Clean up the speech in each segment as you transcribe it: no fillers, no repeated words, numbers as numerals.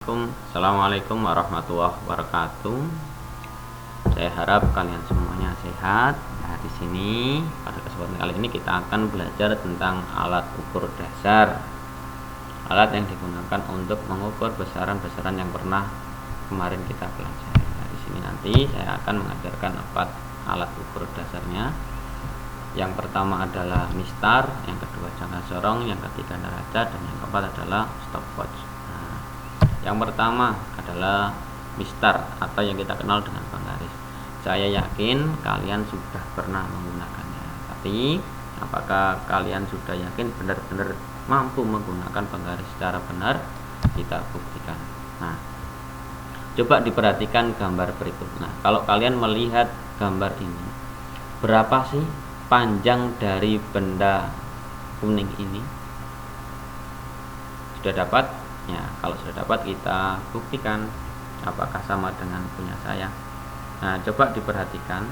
Assalamualaikum warahmatullahi wabarakatuh. Saya harap kalian semuanya sehat. Nah, di sini pada kesempatan kali ini kita akan belajar tentang alat ukur dasar. Alat yang digunakan untuk mengukur besaran-besaran yang pernah kemarin kita pelajari. Nah, di sini nanti saya akan mengajarkan 4 alat ukur dasarnya. Yang pertama adalah mistar, yang kedua jangka sorong, yang ketiga derajat, dan yang keempat adalah stopwatch. Yang pertama adalah mistar atau yang kita kenal dengan penggaris. Saya yakin kalian sudah pernah menggunakannya. Tapi apakah kalian sudah yakin benar-benar mampu menggunakan penggaris secara benar? Kita buktikan. Nah, coba diperhatikan gambar berikut. Nah, kalau kalian melihat gambar ini, berapa sih panjang dari benda kuning ini? Sudah dapat? Ya, kalau sudah dapat kita buktikan apakah sama dengan punya saya. Nah, coba diperhatikan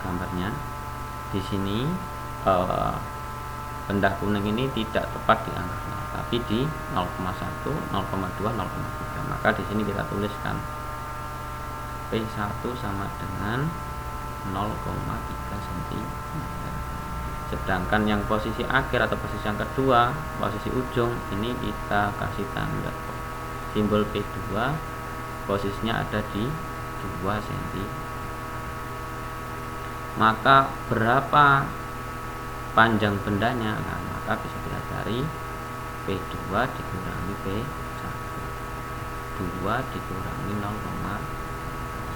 gambarnya. Di sini benda kuning ini tidak tepat di angkanya, tapi di 0,1, 0,2, 0,3. Maka di sini kita tuliskan P1 sama dengan 0,3 cm. Sedangkan yang posisi akhir atau posisi yang kedua, posisi ujung ini kita kasih tanda simbol P2, posisinya ada di 2 cm. Maka berapa panjang bendanya? Nah, maka bisa kita cari P2 dikurangi P1, 2 dikurangi 0,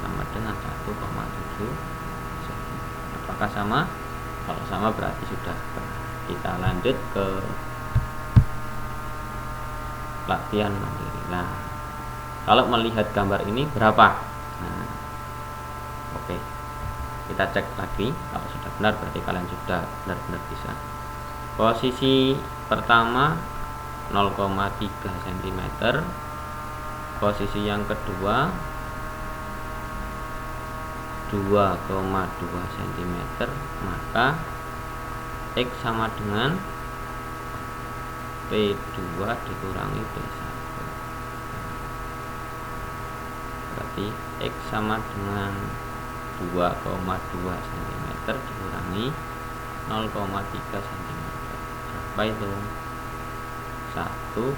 sama dengan 1,7 cm. Apakah sama? Kalau sama berarti sudah. Kita lanjut ke latihan mandiri. Nah, kalau melihat gambar ini berapa? Nah, oke, kita cek lagi. Kalau sudah benar berarti kalian sudah benar-benar bisa. Posisi pertama 0,3 cm, posisi yang kedua 2,2 cm, maka X sama dengan P2 dikurangi P1. Berarti X sama dengan 2,2 cm dikurangi 0,3 cm. Berapa itu? 1,9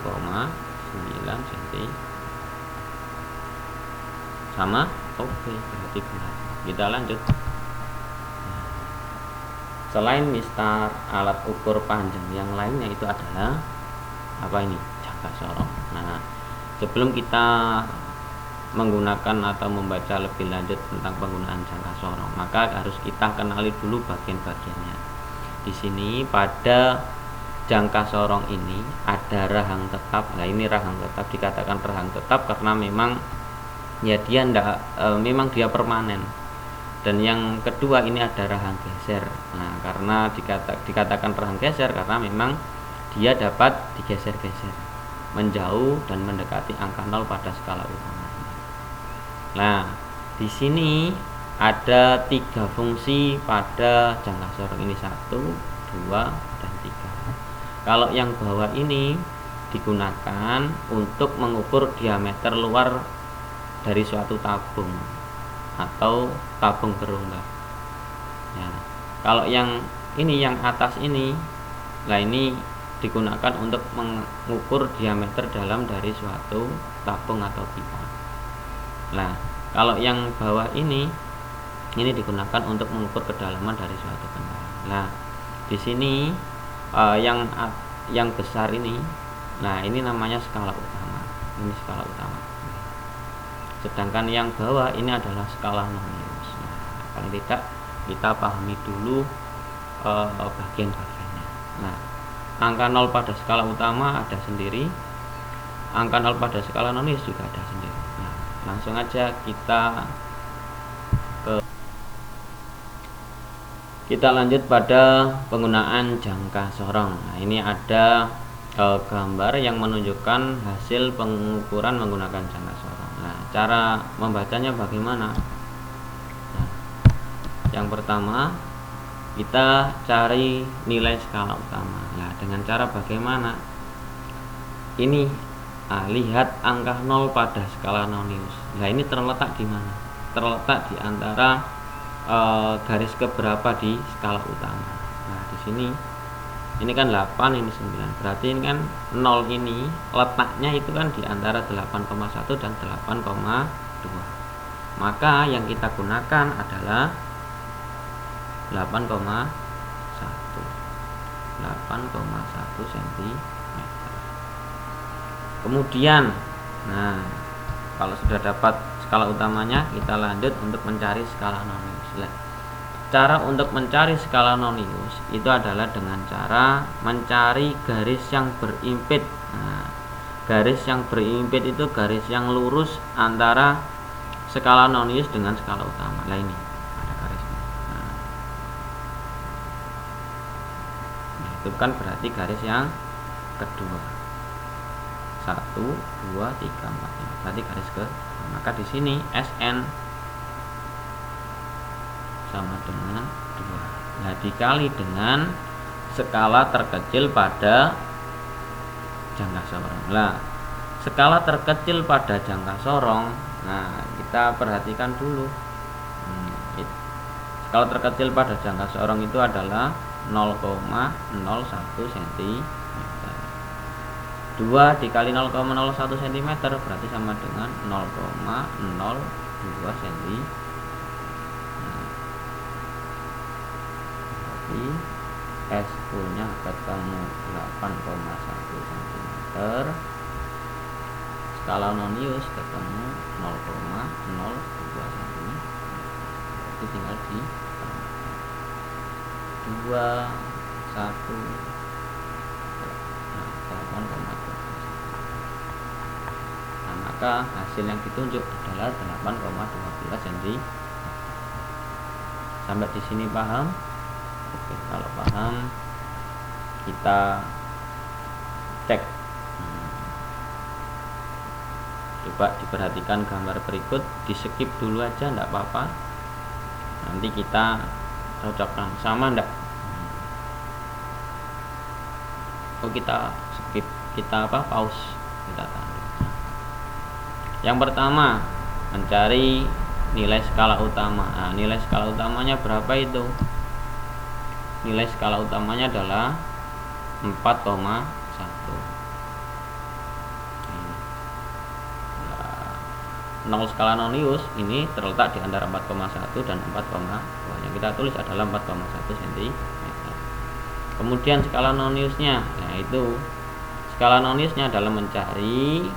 cm. Sama? Oke, berarti benar. Kita lanjut. Selain mistar, alat ukur panjang yang lainnya itu adalah apa ini? Jangka sorong. Nah, sebelum kita menggunakan atau membaca lebih lanjut tentang penggunaan jangka sorong, maka harus kita kenali dulu bagian-bagiannya. Di sini pada jangka sorong ini ada rahang tetap. Nah, ini rahang tetap, dikatakan rahang tetap karena memang ya dia memang dia permanen. Dan yang kedua ini ada rahang geser. Nah, karena dikatakan rahang geser karena memang dia dapat digeser-geser menjauh dan mendekati angka 0 pada skala utama. Nah, di sini ada 3 fungsi pada jangka sorong ini, 1, 2, dan 3. Kalau yang bawah ini digunakan untuk mengukur diameter luar dari suatu tabung atau tabung berongga. Ya, kalau yang ini, yang atas ini, nah ini digunakan untuk mengukur diameter dalam dari suatu tabung atau pipa. Nah, kalau yang bawah ini digunakan untuk mengukur kedalaman dari suatu benda. Nah, di sini yang besar ini, nah ini namanya skala utama. Ini skala utama. Sedangkan yang bawah ini adalah skala Nonius. Nah, paling tidak kita pahami dulu bagian-bagiannya. Nah, angka 0 pada skala utama ada sendiri, angka 0 pada skala Nonius juga ada sendiri. Nah, langsung aja kita lanjut pada penggunaan jangka sorong. Nah, ini ada gambar yang menunjukkan hasil pengukuran menggunakan jangka sorong. Nah, cara membacanya bagaimana? Nah, yang pertama kita cari nilai skala utama. Nah, dengan cara bagaimana? ini lihat angka 0 pada skala nonius. Nah, ini terletak di mana? Terletak di antara garis keberapa di skala utama. Nah, di sini ini kan 8, ini 9. Berarti ini kan 0 ini letaknya itu kan di antara 8,1 dan 8,2. Maka yang kita gunakan adalah 8,1 cm. Kemudian, nah, kalau sudah dapat skala utamanya, kita lanjut untuk mencari skala nonius. Cara untuk mencari skala nonius itu adalah dengan cara mencari garis yang berimpit. Nah, garis yang berimpit itu garis yang lurus antara skala nonius dengan skala utama. Nah, ini ada garisnya. Nah, itu kan berarti garis yang kedua. 1, 2, 3, 4, 5. Berarti garis ke. Maka di sini SN sama dengan 2. Nah, dikali dengan skala terkecil pada jangka sorong. Nah, skala terkecil pada jangka sorong. Nah, kita perhatikan dulu. Skala terkecil pada jangka sorong itu adalah 0,01 cm. 2 dikali 0,01 cm berarti sama dengan 0,02 cm. Berarti SU nya ketemu 8,1 cm. Skala nonius ketemu 0,02 cm. Berarti tinggal di 2, 1, 8,2. Nah, maka hasil yang ditunjuk adalah 8,12 cm. Sampai di sini paham? Oke, kalau paham kita cek. Coba diperhatikan gambar berikut, di skip dulu aja enggak apa-apa. Nanti kita cocokkan sama enggak. Oh, kita skip, kita pause, kita tahan. Yang pertama, mencari nilai skala utama. Nah, nilai skala utamanya berapa itu? Nilai skala utamanya adalah 4,1. Nah, 0 skala nonius ini terletak di antara 4,1 dan 4,2. Yang kita tulis adalah 4,1 cm. Kemudian skala noniusnya, nah itu skala noniusnya adalah mencari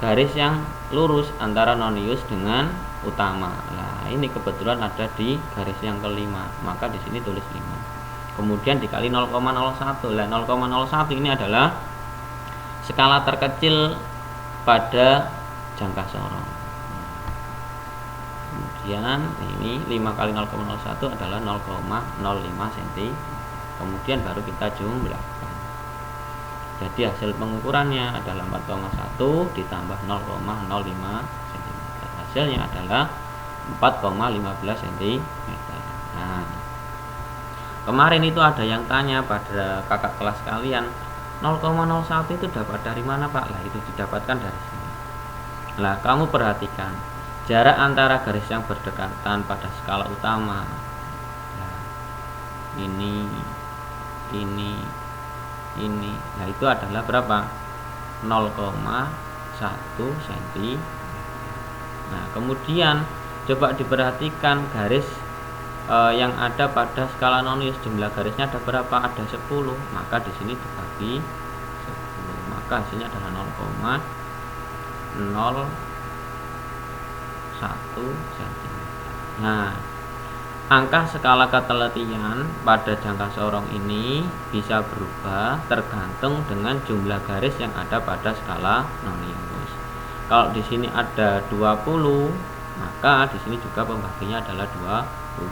garis yang lurus antara nonius dengan utama. Nah, ini kebetulan ada di garis yang kelima, maka di sini tulis 5. Kemudian dikali 0,01. Nah, 0,01 ini adalah skala terkecil pada jangka sorong. Kemudian ini 5 kali 0,01 adalah 0,05 cm. Kemudian baru kita jumlahkan. Jadi hasil pengukurannya adalah 4,1 ditambah 0,05 cm. Hasilnya adalah 4,15 cm. Nah, kemarin itu ada yang tanya pada kakak kelas kalian, 0,01 itu dapat dari mana, Pak? Lah, itu didapatkan dari sini. Nah, kamu perhatikan jarak antara garis yang berdekatan pada skala utama. Nah, ini. Nah, itu adalah berapa? 0,1 cm. Nah, kemudian coba diperhatikan garis yang ada pada skala nonius, jumlah garisnya ada berapa? Ada 10. Maka di sini dibagi 10. Maka hasilnya adalah 0,01 cm. Nah, angka skala ketelitian pada jangka sorong ini bisa berubah tergantung dengan jumlah garis yang ada pada skala nonius. Kalau di sini ada 20, maka di sini juga pembaginya adalah 20.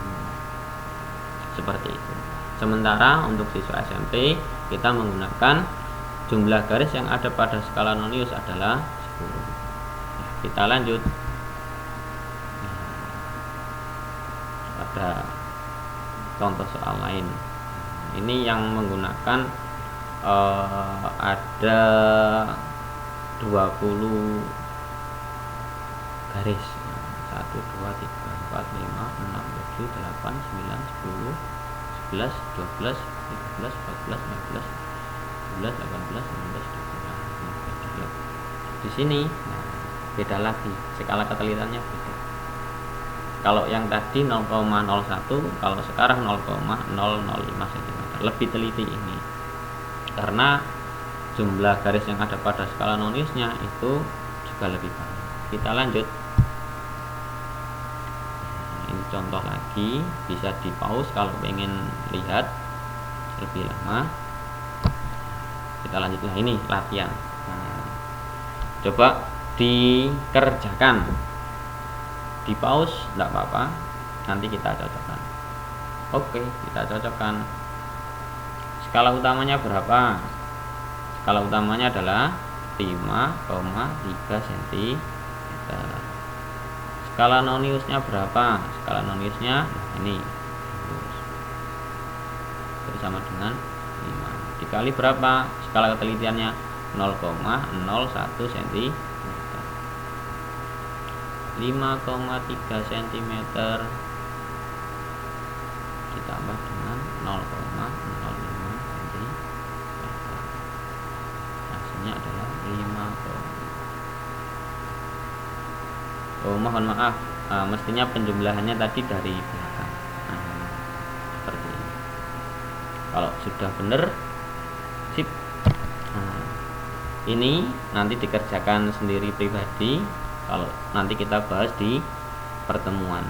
Seperti itu. Sementara untuk siswa SMP kita menggunakan jumlah garis yang ada pada skala nonius adalah 10. Kita lanjut. Ada contoh soal lain. Ini yang menggunakan ada 20 garis. 1 2 3 4 5 6 7 8 9 10 11 12 13 14 15 16 18 19 20. Di sini beda lagi, skala ketelitiannya beda. Kalau yang tadi 0,01, kalau sekarang 0,005 cm. Lebih teliti ini karena jumlah garis yang ada pada skala nonisnya itu juga lebih banyak. Kita lanjut. Ini contoh lagi, bisa di pause kalau pengen lihat lebih lama. Kita lanjutlah, ini latihan. Coba dikerjakan, di pause enggak apa-apa, nanti kita cocokkan. Oke, kita cocokkan. Skala utamanya berapa? Skala utamanya adalah 5,3 cm. Skala noniusnya berapa? Skala noniusnya ini bersama dengan 5 dikali berapa? Skala ketelitiannya 0,01 cm. 5,3 cm ditambah dengan 0,05 cm. Hasilnya adalah 5. Mohon maaf, mestinya penjumlahannya tadi dari belakang. Seperti ini. Kalau sudah benar, sip. Ini nanti dikerjakan sendiri pribadi. Kalau nanti kita bahas di pertemuan